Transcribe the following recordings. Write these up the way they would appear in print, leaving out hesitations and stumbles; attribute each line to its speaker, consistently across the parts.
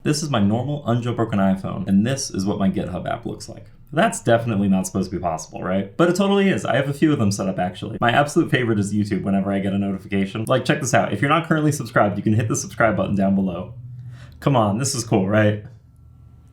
Speaker 1: This is my normal unjailbroken iPhone, and this is what my GitHub app looks like. That's definitely not supposed to be possible, right? But it totally is. I have a few of them set up, actually. My absolute favorite is YouTube whenever I get a notification. Like, check this out. If you're not currently subscribed, you can hit the subscribe button down below. Come on, this is cool, right?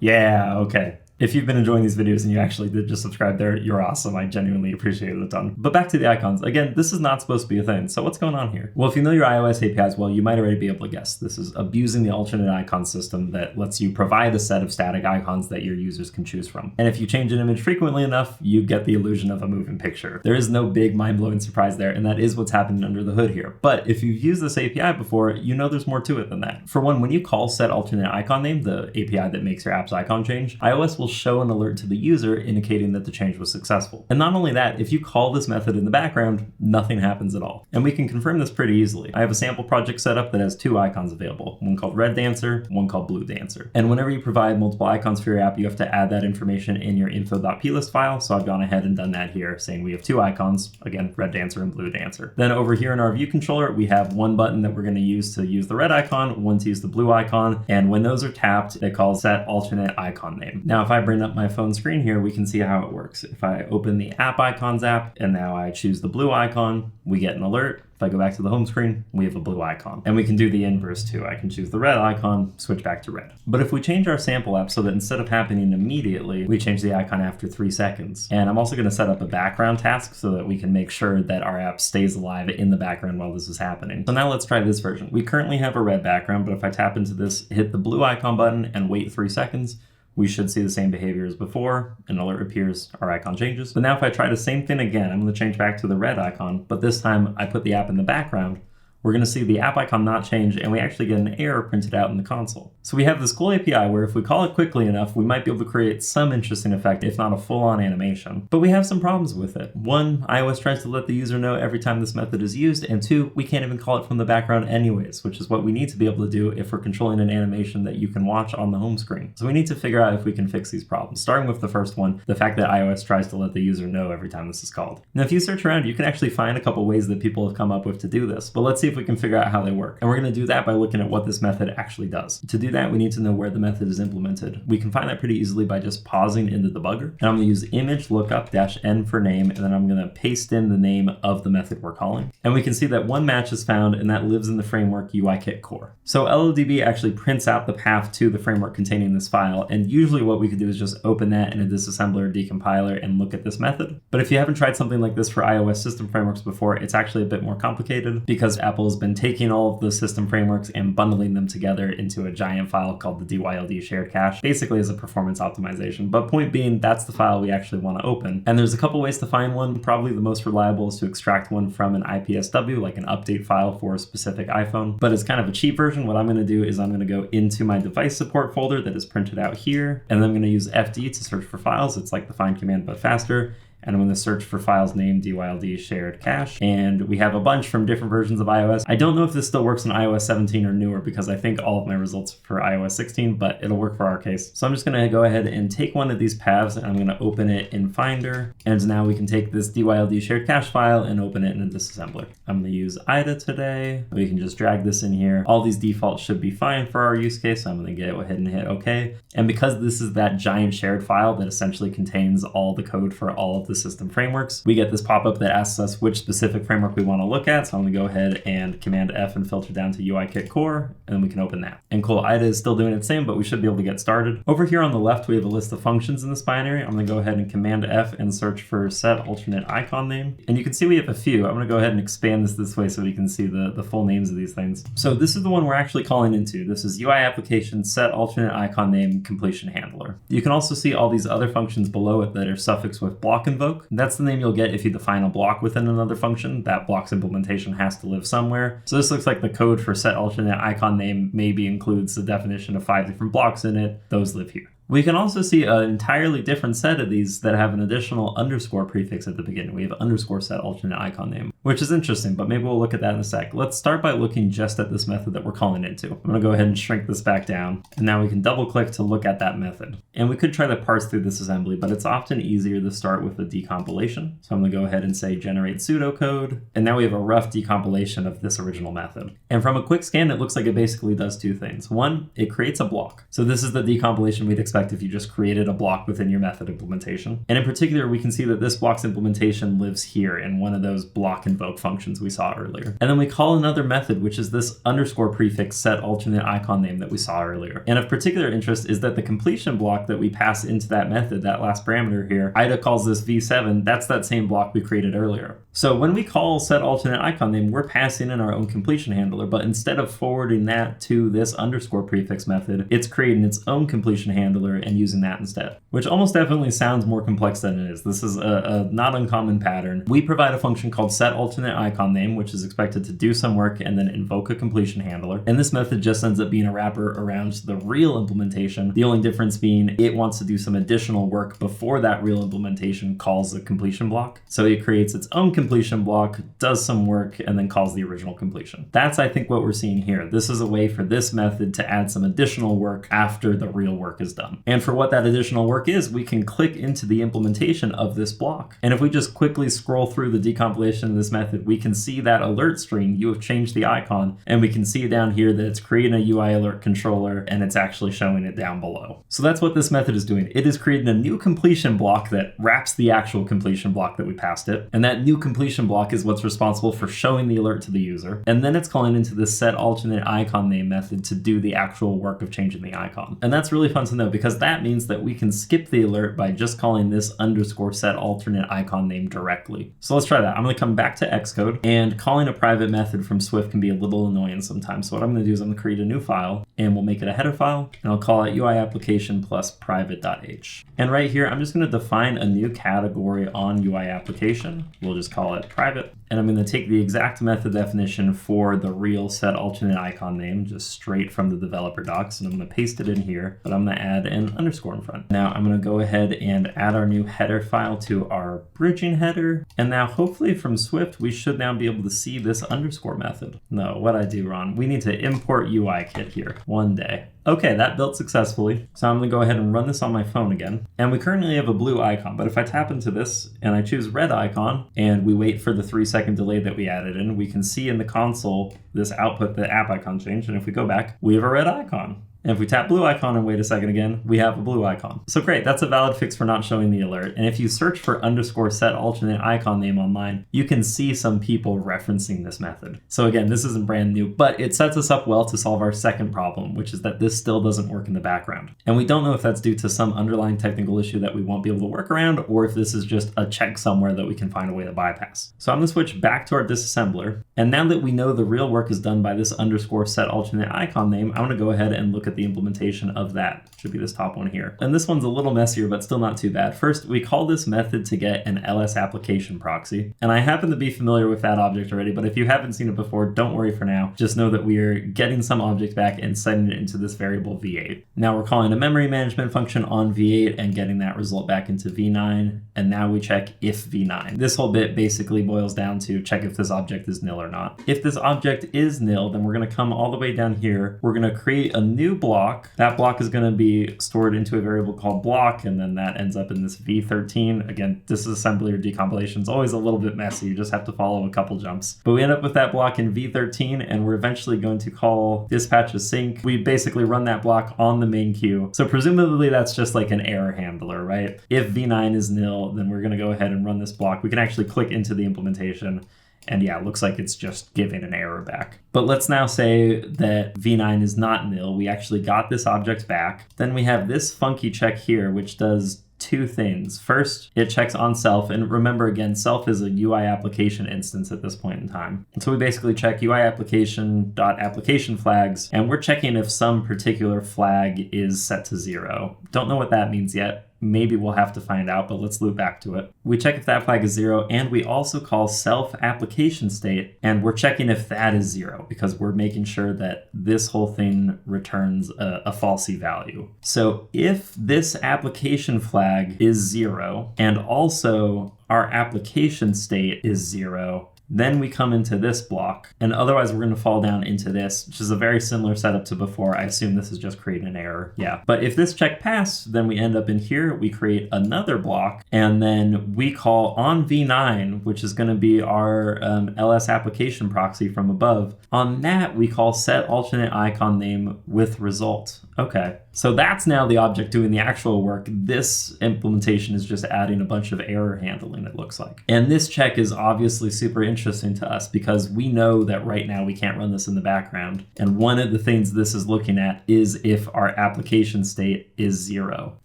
Speaker 1: Yeah, okay. If you've been enjoying these videos and you actually did just subscribe there, you're awesome. I genuinely appreciate it a ton. But back to the icons. Again, this is not supposed to be a thing. So what's going on here? Well, if you know your iOS APIs well, you might already be able to guess. This is abusing the alternate icon system that lets you provide a set of static icons that your users can choose from. And if you change an image frequently enough, you get the illusion of a moving picture. There is no big mind-blowing surprise there, and that is what's happening under the hood here. But if you've used this API before, you know there's more to it than that. For one, when you call set alternate icon name, the API that makes your app's icon change, iOS will show an alert to the user indicating that the change was successful. And not only that, if you call this method in the background, nothing happens at all. And we can confirm this pretty easily. I have a sample project set up that has two icons available, one called red dancer, one called blue dancer. And whenever you provide multiple icons for your app, you have to add that information in your info.plist file. So I've gone ahead and done that here, saying we have two icons, again, red dancer and blue dancer. Then over here in our view controller, we have one button that we're going to use the red icon, one to use the blue icon. And when those are tapped, they call set alternate icon name. Now, if I bring up my phone screen here, we can see how it works. If I open the app icons app and now I choose the blue icon, we get an alert. If I go back to the home screen, we have a blue icon. And we can do the inverse too. I can choose the red icon, switch back to red. But if we change our sample app so that instead of happening immediately, we change the icon after 3 seconds. And I'm also going to set up a background task so that we can make sure that our app stays alive in the background while this is happening. So now let's try this version. We currently have a red background, but if I tap into this, hit the blue icon button and wait 3 seconds, we should see the same behavior as before. An alert appears, our icon changes. But now if I try the same thing again, I'm going to change back to the red icon, but this time I put the app in the background. We're going to see the app icon not change, and we actually get an error printed out in the console. So we have this cool API where if we call it quickly enough, we might be able to create some interesting effect, if not a full-on animation. But we have some problems with it. One, iOS tries to let the user know every time this method is used, and two, we can't even call it from the background anyways, which is what we need to be able to do if we're controlling an animation that you can watch on the home screen. So we need to figure out if we can fix these problems, starting with the first one, the fact that iOS tries to let the user know every time this is called. Now, if you search around, you can actually find a couple ways that people have come up with to do this, but let's see if we can figure out how they work. And we're going to do that by looking at what this method actually does. To do that, we need to know where the method is implemented. We can find that pretty easily by just pausing in the debugger. And I'm going to use image lookup -n for name, and then I'm going to paste in the name of the method we're calling. And we can see that one match is found, and that lives in the framework UIKit core. So LLDB actually prints out the path to the framework containing this file. And usually what we could do is just open that in a disassembler or decompiler and look at this method. But if you haven't tried something like this for iOS system frameworks before, it's actually a bit more complicated because Apple has been taking all of the system frameworks and bundling them together into a giant file called the DYLD shared cache, basically as a performance optimization. But point being, that's the file we actually want to open. And there's a couple ways to find one. Probably the most reliable is to extract one from an IPSW, like an update file for a specific iPhone. But it's kind of a cheap version. What I'm going to do is I'm going to go into my device support folder that is printed out here, and then I'm going to use FD to search for files. It's like the find command, but faster. And I'm going to search for files named DYLD shared cache. And we have a bunch from different versions of iOS. I don't know if this still works on iOS 17 or newer because I think all of my results for iOS 16, but it'll work for our case. So I'm just going to go ahead and take one of these paths and I'm going to open it in Finder. And now we can take this DYLD shared cache file and open it in a disassembler. I'm going to use IDA today. We can just drag this in here. All these defaults should be fine for our use case. So I'm going to go ahead and hit OK. And because this is that giant shared file that essentially contains all the code for all of the system frameworks, we get this pop-up that asks us which specific framework we want to look at. So I'm going to go ahead and Command F and filter down to UIKit core, and then we can open that. And cool, IDA is still doing its same, but we should be able to get started. Over here on the left, we have a list of functions in this binary. I'm going to go ahead and Command F and search for set alternate icon name. And you can see we have a few. I'm going to go ahead and expand this way so we can see the full names of these things. So this is the one we're actually calling into. This is UI application set alternate icon name completion handler. You can also see all these other functions below it that are suffixed with block invoke. That's the name you'll get if you define a block within another function. That block's implementation has to live somewhere. So this looks like the code for set alternate icon name maybe includes the definition of 5 different blocks in it. Those live here. We can also see an entirely different set of these that have an additional underscore prefix at the beginning. We have underscore set alternate icon name, which is interesting, but maybe we'll look at that in a sec. Let's start by looking just at this method that we're calling into. I'm gonna go ahead and shrink this back down, and now we can double click to look at that method. And we could try to parse through this assembly, but it's often easier to start with a decompilation. So I'm gonna go ahead and say generate pseudocode, and now we have a rough decompilation of this original method. And from a quick scan, it looks like it basically does two things. One, it creates a block. So this is the decompilation we'd expect if you just created a block within your method implementation. And in particular, we can see that this block's implementation lives here in one of those block invoke functions we saw earlier. And then we call another method, which is this underscore prefix set alternate icon name that we saw earlier. And of particular interest is that the completion block that we pass into that method, that last parameter here, IDA calls this v7, that's that same block we created earlier. So when we call set alternate icon name, we're passing in our own completion handler, but instead of forwarding that to this underscore prefix method, it's creating its own completion handler and using that instead, which almost definitely sounds more complex than it is. This is a not uncommon pattern. We provide a function called set alternate icon name, which is expected to do some work and then invoke a completion handler. And this method just ends up being a wrapper around the real implementation. The only difference being it wants to do some additional work before that real implementation calls the completion block. So it creates its own completion block, does some work, and then calls the original completion. That's, I think, what we're seeing here. This is a way for this method to add some additional work after the real work is done. And for what that additional work is, we can click into the implementation of this block. And if we just quickly scroll through the decompilation of this method, we can see that alert string, you have changed the icon, and we can see down here that it's creating a UI alert controller and it's actually showing it down below. So that's what this method is doing. It is creating a new completion block that wraps the actual completion block that we passed it. And that new completion block is what's responsible for showing the alert to the user. And then it's calling into the set alternate icon name method to do the actual work of changing the icon. And that's really fun to know because that means that we can skip the alert by just calling this underscore set alternate icon name directly. So let's try that. I'm going to come back to Xcode, and calling a private method from Swift can be a little annoying sometimes. So what I'm going to do is I'm going to create a new file, and we'll make it a header file, and I'll call it UI application plus private.h. And right here, I'm just going to define a new category on UI application. We'll just call it private. And I'm going to take the exact method definition for the real set alternate icon name, just straight from the developer docs, and I'm going to paste it in here, but I'm going to add an underscore in front. Now I'm going to go ahead and add our new header file to our bridging header. And now hopefully from Swift, we should now be able to see this underscore method. No, what'd I do wrong? We need to import UI kit here one day. Okay, that built successfully. So I'm gonna go ahead and run this on my phone again. And we currently have a blue icon, but if I tap into this and I choose red icon and we wait for the 3-second delay that we added in, we can see in the console this output, the app icon changed. And if we go back, we have a red icon. And if we tap blue icon and wait a second again, we have a blue icon. So great, that's a valid fix for not showing the alert. And if you search for underscore set alternate icon name online, you can see some people referencing this method. So again, this isn't brand new, but it sets us up well to solve our second problem, which is that this still doesn't work in the background. And we don't know if that's due to some underlying technical issue that we won't be able to work around, or if this is just a check somewhere that we can find a way to bypass. So I'm gonna switch back to our disassembler. And now that we know the real work is done by this underscore set alternate icon name, I'm gonna go ahead and look at the implementation of that. Should be this top one here. And this one's a little messier, but still not too bad. First, we call this method to get an ls application proxy. And I happen to be familiar with that object already, but if you haven't seen it before, don't worry for now. Just know that we are getting some object back and setting it into this variable v8. Now we're calling a memory management function on v8 and getting that result back into v9. And now we check if v9. This whole bit basically boils down to check if this object is nil or not. If this object is nil, then we're going to come all the way down here. We're going to create a new block. That block is going to be stored into a variable called block, and then that ends up in this v13. Again, disassembly or decompilation is always a little bit messy. You just have to follow a couple jumps. But we end up with that block in v13, and we're eventually going to call dispatch async. We basically run that block on the main queue. So presumably that's just like an error handler, right? If v9 is nil, then we're going to go ahead and run this block. We can actually click into the implementation. And yeah, it looks like it's just giving an error back. But let's now say that v9 is not nil. We actually got this object back. Then we have this funky check here, which does two things. First, it checks on self. And remember, again, self is a UI application instance at this point in time. And so we basically check UI application.application flags, and we're checking if some particular flag is set to 0. Don't know what that means yet. Maybe we'll have to find out, but let's loop back to it. We check if that flag is 0, and we also call self application state, and we're checking if that is 0 because we're making sure that this whole thing returns a falsy value. So if this application flag is 0 and also our application state is 0, then we come into this block, and otherwise we're going to fall down into this, which is a very similar setup to before. I assume this is just creating an error. Yeah, but if this check passed, then we end up in here, we create another block, and then we call on v9, which is going to be our ls application proxy from above. On that, we call set alternate icon name with result. Okay, so that's now the object doing the actual work. This implementation is just adding a bunch of error handling, it looks like. And this check is obviously super interesting to us because we know that right now we can't run this in the background. And one of the things this is looking at is if our application state is 0.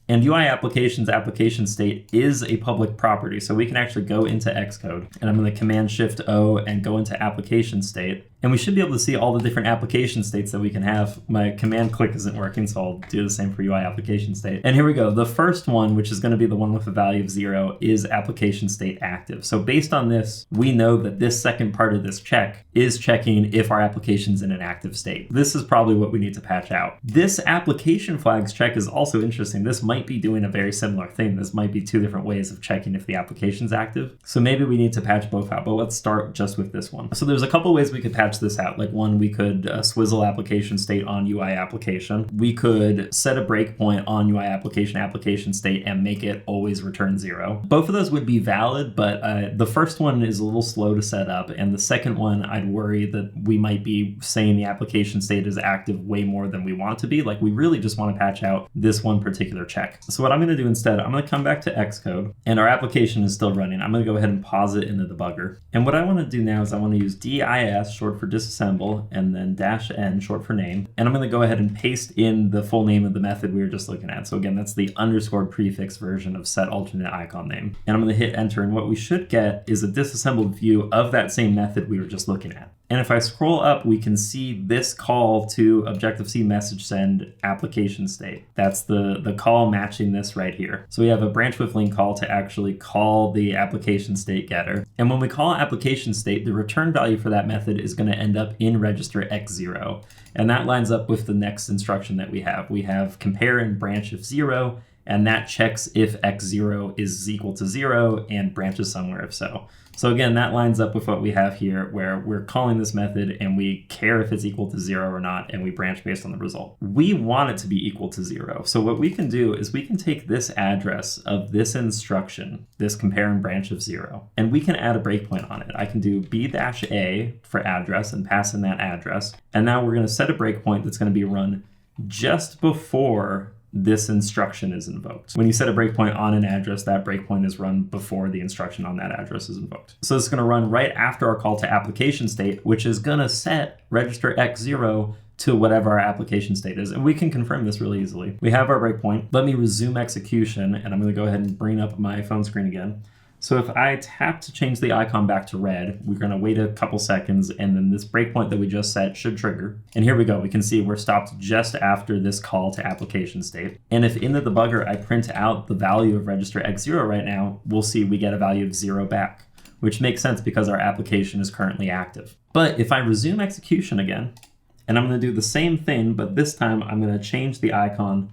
Speaker 1: And UI applications application state is a public property. So we can actually go into Xcode, and I'm going to Command-Shift-O and go into application state. And we should be able to see all the different application states that we can have. My command click isn't working, so I'll do the same for UI application state. And here we go. The first one, which is going to be the one with a value of 0, is application state active. So based on this, we know that this second part of this check is checking if our application's in an active state. This is probably what we need to patch out. This application flags check is also interesting. This might be doing a very similar thing. This might be two different ways of checking if the application's active. So maybe we need to patch both out, but let's start just with this one. So there's a couple ways we could patch this out. Like one, we could swizzle application state on UI application. We could set a breakpoint on UI application state and make it always return 0. Both of those would be valid, but the first one is a little slow to set up. And the second one, I'd worry that we might be saying the application state is active way more than we want to be. Like we really just want to patch out this one particular check. So what I'm going to do instead, I'm going to come back to Xcode, and our application is still running. I'm going to go ahead and pause it in the debugger. And what I want to do now is I want to use dis, short for disassemble, and then -n, short for name. And I'm going to go ahead and paste in the full name of the method we were just looking at. So again, that's the underscore prefix version of set alternate icon name. And I'm going to hit enter, and what we should get is a disassembled view of that same method we were just looking at. And if I scroll up, we can see this call to Objective-C message send application state. That's the call matching this right here. So we have a branch with link call to actually call the application state getter. And when we call application state, the return value for that method is going to end up in register x0. And that lines up with the next instruction that we have. We have compare in branch if 0, and that checks if x0 is equal to 0 and branches somewhere if so. So again, that lines up with what we have here, where we're calling this method and we care if it's equal to 0 or not, and we branch based on the result. We want it to be equal to 0. So what we can do is we can take this address of this instruction, this compare and branch of 0, and we can add a breakpoint on it. I can do b-a for address and pass in that address. And now we're going to set a breakpoint that's going to be run just before this instruction is invoked. When you set a breakpoint on an address, that breakpoint is run before the instruction on that address is invoked. So it's going to run right after our call to application state, which is going to set register x0 to whatever our application state is. And we can confirm this really easily. We have our breakpoint. Let me resume execution, and I'm going to go ahead and bring up my phone screen again. So if I tap to change the icon back to red, we're going to wait a couple seconds, and then this breakpoint that we just set should trigger. And here we go. We can see we're stopped just after this call to application state. And if in the debugger I print out the value of register x0 right now, we'll see we get a value of 0 back, which makes sense because our application is currently active. But if I resume execution again, and I'm going to do the same thing, but this time I'm going to change the icon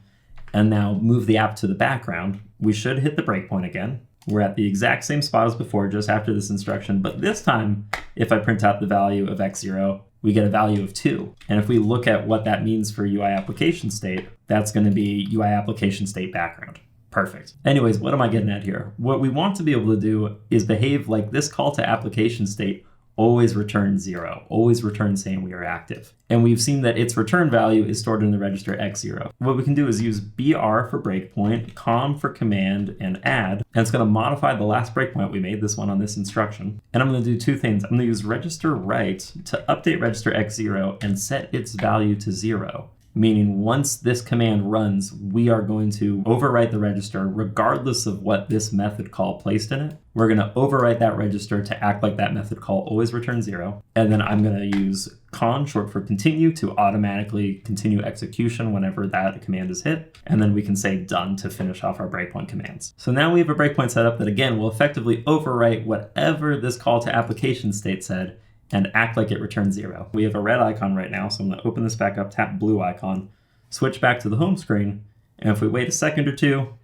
Speaker 1: and now move the app to the background, we should hit the breakpoint again. We're at the exact same spot as before, just after this instruction, but this time, if I print out the value of x0, we get a value of 2. And if we look at what that means for UI application state, that's going to be UI application state background. Perfect. Anyways, what am I getting at here? What we want to be able to do is behave like this call to application state always return 0, always return saying we are active. And we've seen that its return value is stored in the register x0. What we can do is use br for breakpoint, com for command, and add, and it's going to modify the last breakpoint we made, this one on this instruction. And I'm going to do two things. I'm going to use register write to update register x0 and set its value to 0. meaning once this command runs, we are going to overwrite the register regardless of what this method call placed in it. We're going to overwrite that register to act like that method call always returns 0. And then I'm going to use con, short for continue, to automatically continue execution whenever that command is hit. And then we can say done to finish off our breakpoint commands. So now we have a breakpoint set up that, again, will effectively overwrite whatever this call to application state said and act like it returns 0. We have a red icon right now, so I'm going to open this back up, tap blue icon, switch back to the home screen, and if we wait a second or two,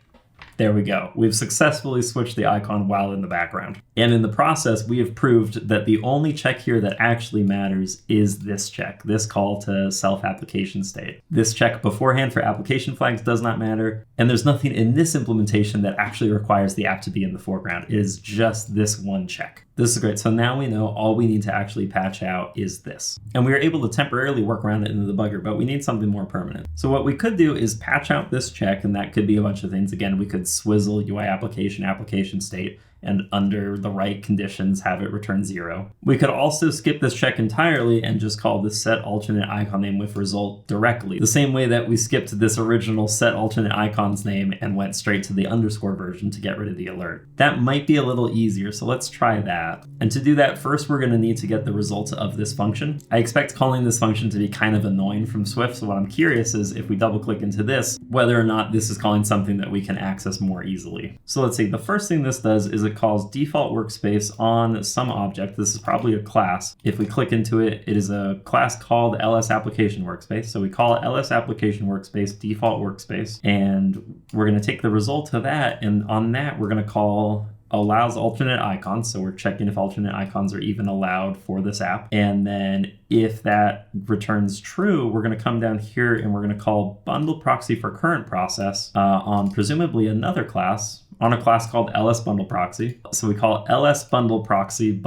Speaker 1: there we go. We've successfully switched the icon while in the background. And in the process, we have proved that the only check here that actually matters is this check, this call to self-application state. This check beforehand for application flags does not matter, and there's nothing in this implementation that actually requires the app to be in the foreground. It is just this one check. This is great. So now we know all we need to actually patch out is this. And we were able to temporarily work around it in the debugger, but we need something more permanent. So what we could do is patch out this check, and that could be a bunch of things. Again, we could swizzle UI application state, and under the right conditions have it return 0. We could also skip this check entirely and just call this set alternate icon name with result directly, the same way that we skipped this original set alternate icons name and went straight to the underscore version to get rid of the alert. That might be a little easier, so let's try that. And to do that, first we're going to need to get the results of this function. I expect calling this function to be kind of annoying from Swift, so what I'm curious is if we double click into this, whether or not this is calling something that we can access more easily. So let's see, the first thing this does is it calls default workspace on some object. This is probably a class. If we click into it, it is a class called ls application workspace. So we call ls application workspace default workspace, and we're going to take the result of that, and on that we're going to call allows alternate icons. So we're checking if alternate icons are even allowed for this app. And then if that returns true, we're going to come down here and we're going to call bundle proxy for current process on presumably another class, on a class called ls bundle proxy. So we call ls bundle proxy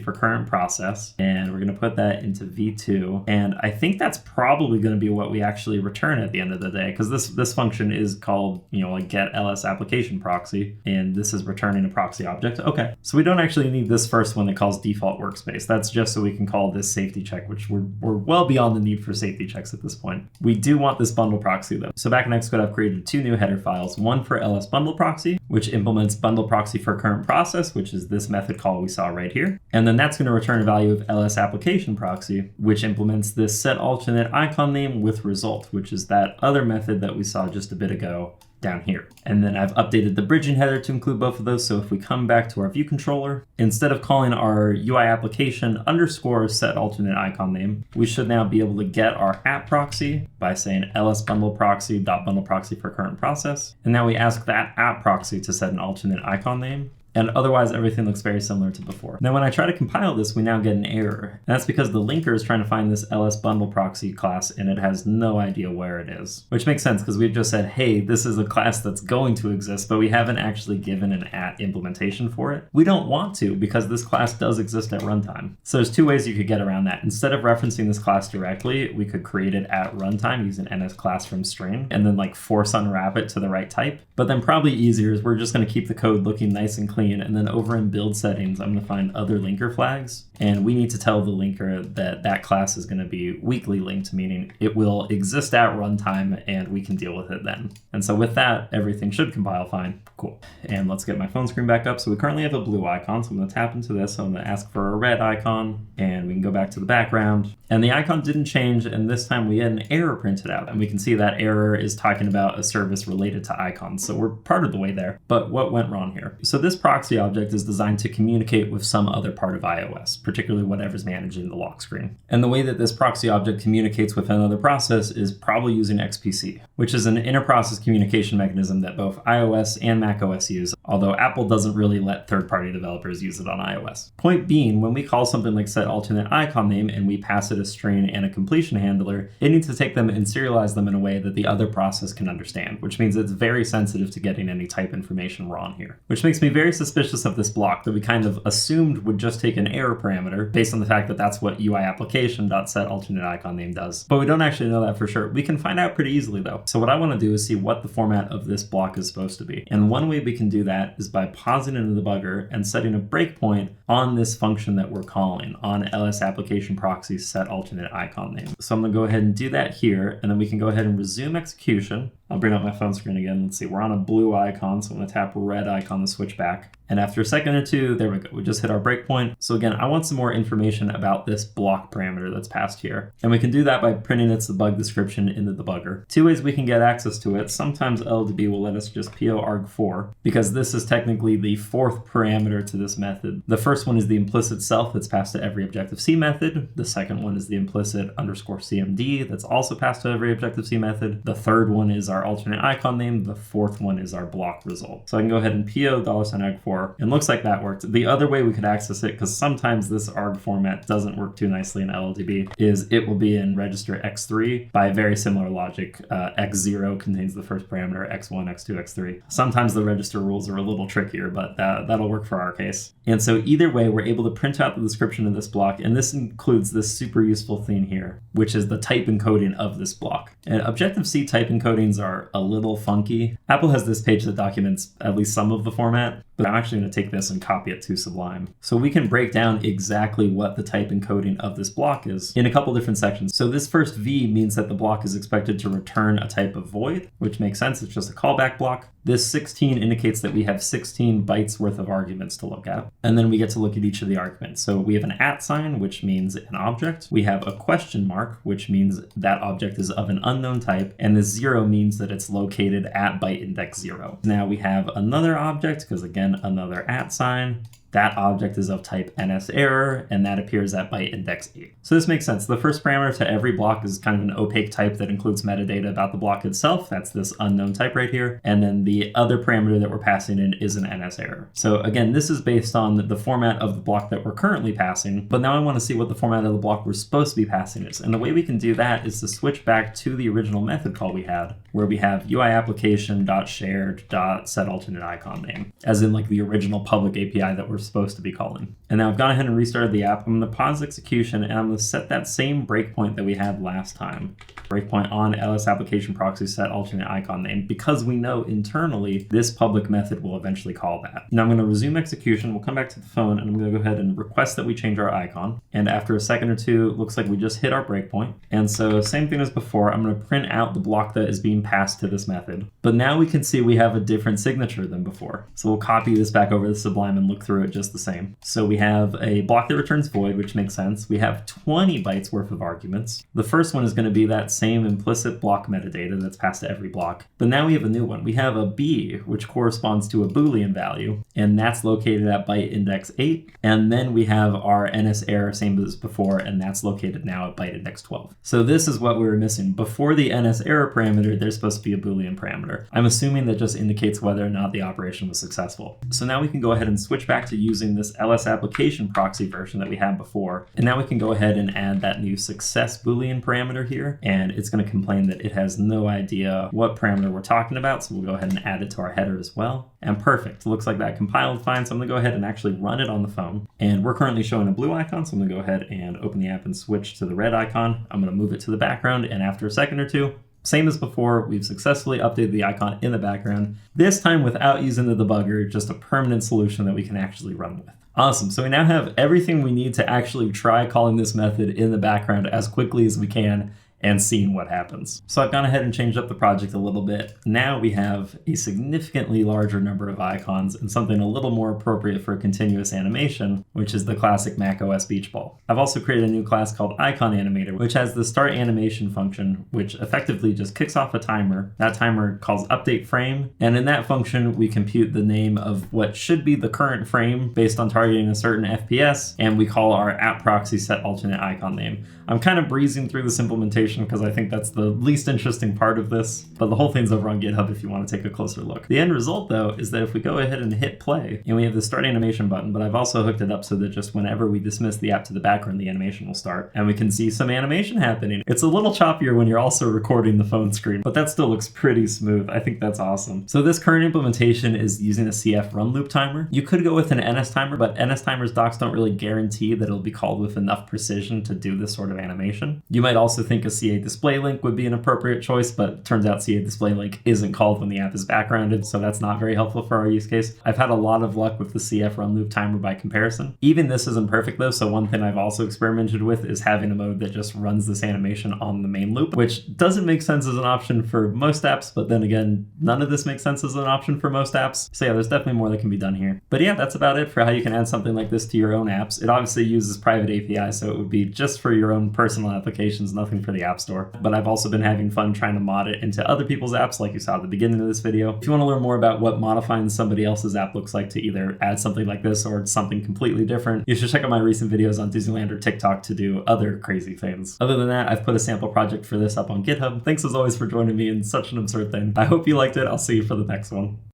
Speaker 1: for current process, and we're going to put that into v2. And I think that's probably going to be what we actually return at the end of the day, because this function is called, like get ls application proxy, and this is returning a proxy object. Okay, so we don't actually need this first one that calls default workspace. That's just so we can call this safety check, which we're well beyond the need for safety checks at this point. We do want this bundle proxy though. So back in Xcode, I've created 2 new header files, one for ls bundle proxy, which implements bundle proxy for current process, which is this method call we saw right here. And then that's going to return a value of ls application proxy, which implements this set alternate icon name with result, which is that other method that we saw just a bit ago down here. And then I've updated the bridging header to include both of those. So if we come back to our view controller, instead of calling our UI application underscore set alternate icon name, we should now be able to get our app proxy by saying ls bundle proxy dot bundle proxy for current process. And now we ask that app proxy to set an alternate icon name. And otherwise, everything looks very similar to before. Now, when I try to compile this, we now get an error. And that's because the linker is trying to find this ls bundle proxy class, and it has no idea where it is. Which makes sense, because we've just said, hey, this is a class that's going to exist, but we haven't actually given an at implementation for it. We don't want to, because this class does exist at runtime. So there's 2 ways you could get around that. Instead of referencing this class directly, we could create it at runtime using ns_class from string, and then force unwrap it to the right type. But then probably easier is we're just going to keep the code looking nice and clean. And then over in build settings, I'm going to find other linker flags. And we need to tell the linker that that class is going to be weakly linked, meaning it will exist at runtime and we can deal with it then. And so with that, everything should compile fine. Cool. And let's get my phone screen back up. So we currently have a blue icon. So I'm going to tap into this. So I'm going to ask for a red icon, and we can go back to the background. And the icon didn't change. And this time we had an error printed out. And we can see that error is talking about a service related to icons. So we're part of the way there. But what went wrong here? So this proxy object is designed to communicate with some other part of iOS, particularly whatever's managing the lock screen. And the way that this proxy object communicates with another process is probably using XPC, which is an inter-process communication mechanism that both iOS and macOS use, although Apple doesn't really let third-party developers use it on iOS. Point being, when we call something like set alternate icon name and we pass it a string and a completion handler, it needs to take them and serialize them in a way that the other process can understand, which means it's very sensitive to getting any type information wrong here, which makes me very suspicious suspicious of this block that we kind of assumed would just take an error parameter based on the fact that that's what UIApplication.setAlternateIconName does. But we don't actually know that for sure. We can find out pretty easily though. So what I want to do is see what the format of this block is supposed to be. And one way we can do that is by pausing into the debugger and setting a breakpoint on this function that we're calling on ls_application_proxy setAlternateIconName. So I'm going to go ahead and do that here, and then we can go ahead and resume execution. I'll bring up my phone screen again. Let's see, we're on a blue icon, so I'm going to tap red icon to switch back. And after a second or two, there we go. We just hit our breakpoint. So again, I want some more information about this block parameter that's passed here. And we can do that by printing its debug description in the debugger. Two ways we can get access to it. Sometimes LDB will let us just PO arg4, because this is technically the fourth parameter to this method. The first one is the implicit self that's passed to every Objective-C method. The second one is the implicit _CMD that's also passed to every Objective-C method. The third one is our alternate icon name. The fourth one is our block result. So I can go ahead and PO $arg4. And looks like that worked. The other way we could access it, because sometimes this arg format doesn't work too nicely in LLDB, is it will be in register x3 by very similar logic. X0 contains the first parameter, x1, x2, x3. Sometimes the register rules are a little trickier, but that'll work for our case. And so either way, we're able to print out the description of this block, and this includes this super useful thing here, which is the type encoding of this block. And Objective-C type encodings are a little funky. Apple has this page that documents at least some of the format, but I'm actually going to take this and copy it to Sublime. So we can break down exactly what the type encoding of this block is in a couple different sections. So this first V means that the block is expected to return a type of void, which makes sense. It's just a callback block. This 16 indicates that we have 16 bytes worth of arguments to look at. And then we get to look at each of the arguments. So we have an @ sign, which means an object. We have a question mark, which means that object is of an unknown type. And the 0 means that it's located at byte index 0. Now we have another object, because again, another @ sign. That object is of type NSError, and that appears at byte index 8. So this makes sense. The first parameter to every block is kind of an opaque type that includes metadata about the block itself. That's this unknown type right here. And then the other parameter that we're passing in is an NSError. So again, this is based on the format of the block that we're currently passing, but now I want to see what the format of the block we're supposed to be passing is. And the way we can do that is to switch back to the original method call we had, where we have UIApplication.shared.setAlternateIconName, as in like the original public API that we're supposed to be calling. And now I've gone ahead and restarted the app. I'm going to pause execution, and I'm going to set that same breakpoint that we had last time. Breakpoint on ls_application_proxy_setAlternateIconName, because we know internally this public method will eventually call that. Now I'm going to resume execution. We'll come back to the phone, and I'm going to go ahead and request that we change our icon. And after a second or two, it looks like we just hit our breakpoint. And so same thing as before, I'm going to print out the block that is being passed to this method. But now we can see we have a different signature than before. So we'll copy this back over to Sublime and look through it just the same. So we have a block that returns void, which makes sense. We have 20 bytes worth of arguments. The first one is going to be that same implicit block metadata that's passed to every block. But now we have a new one. We have a B, which corresponds to a Boolean value, and that's located at byte index 8. And then we have our NSError, same as before, and that's located now at byte index 12. So this is what we were missing. Before the NSError parameter, there's supposed to be a Boolean parameter. I'm assuming that just indicates whether or not the operation was successful. So now we can go ahead and switch back to using this LS application proxy version that we had before. And now we can go ahead and add that new success Boolean parameter here. And it's going to complain that it has no idea what parameter we're talking about. So we'll go ahead and add it to our header as well. And perfect. It looks like that compiled fine. So I'm going to go ahead and actually run it on the phone. And we're currently showing a blue icon. So I'm going to go ahead and open the app and switch to the red icon. I'm going to move it to the background. And after a second or two, same as before, we've successfully updated the icon in the background, this time without using the debugger, just a permanent solution that we can actually run with. Awesome, so we now have everything we need to actually try calling this method in the background as quickly as we can and seeing what happens. So I've gone ahead and changed up the project a little bit. Now we have a significantly larger number of icons and something a little more appropriate for continuous animation, which is the classic macOS beach ball. I've also created a new class called Icon Animator, which has the start animation function, which effectively just kicks off a timer. That timer calls update frame, and in that function, we compute the name of what should be the current frame based on targeting a certain FPS, and we call our app proxy set alternate icon name. I'm kind of breezing through this implementation because I think that's the least interesting part of this, but the whole thing's over on GitHub if you want to take a closer look. The end result, though, is that if we go ahead and hit play, and we have the start animation button, but I've also hooked it up so that just whenever we dismiss the app to the background, the animation will start, and we can see some animation happening. It's a little choppier when you're also recording the phone screen, but that still looks pretty smooth. I think that's awesome. So this current implementation is using a CF run loop timer. You could go with an NS timer, but NS timers docs don't really guarantee that it'll be called with enough precision to do this sort of animation. You might also think a CA display link would be an appropriate choice, but it turns out CA display link isn't called when the app is backgrounded, so that's not very helpful for our use case. I've had a lot of luck with the CF run loop timer by comparison. Even this isn't perfect though, so one thing I've also experimented with is having a mode that just runs this animation on the main loop, which doesn't make sense as an option for most apps, but then again, none of this makes sense as an option for most apps. So yeah, there's definitely more that can be done here. But yeah, that's about it for how you can add something like this to your own apps. It obviously uses private API, so it would be just for your own personal applications, nothing for the App Store. But I've also been having fun trying to mod it into other people's apps like you saw at the beginning of this video. If you want to learn more about what modifying somebody else's app looks like to either add something like this or something completely different, you should check out my recent videos on Disneyland or TikTok to do other crazy things. Other than that, I've put a sample project for this up on GitHub. Thanks as always for joining me in such an absurd thing. I hope you liked it. I'll see you for the next one.